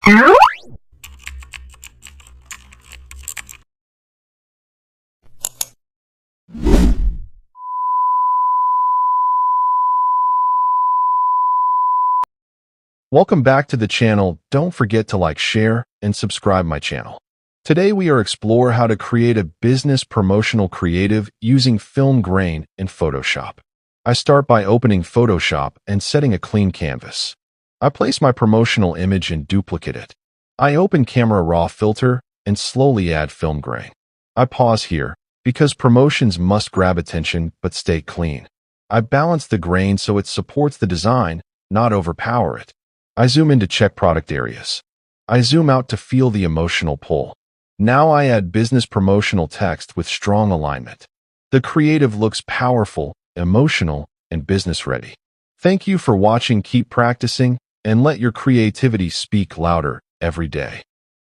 Welcome back to the channel. Don't forget to like, share, and subscribe my channel. Today we are explore how to create a business promotional creative using film grain in Photoshop. I start by opening Photoshop and setting a clean canvas. I place my promotional image and duplicate it. I open Camera Raw filter and slowly add film grain. I pause here because promotions must grab attention but stay clean. I balance the grain so it supports the design, not overpower it. I zoom in to check product areas. I zoom out to feel the emotional pull. Now I add business promotional text with strong alignment. The creative looks powerful, emotional, and business ready. Thank you for watching. Keep practicing and let your creativity speak louder every day.